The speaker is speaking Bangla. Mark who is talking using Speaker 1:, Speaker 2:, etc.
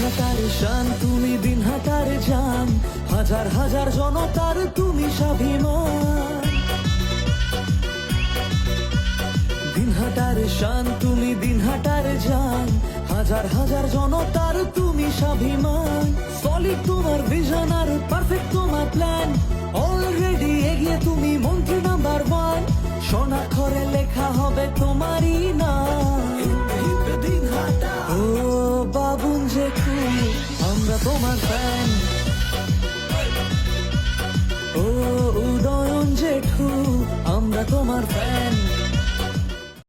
Speaker 1: দিনহাটার শান, তুমি দিনহাটার জান, হাজার হাজার জনতার তুমি স্বাভিমান। দিনহাটার শান, তুমি দিনহাটার জান, হাজার হাজার জনতার তুমি স্বাভিমান। সলিড তোমার ভিশন আর পারফেক্ট তোমার প্ল্যান, অলরেডি এগিয়ে তুমি মন্ত্রী নাম্বার 1। স্বর্ণাক্ষরে লেখা হবে তোমারই নাম। দিনহাটা ও বাবুন জেঠু, আমরা তোমার ফ্যান। ও উদয়ন জেঠু, আমরা তোমার ফ্যান।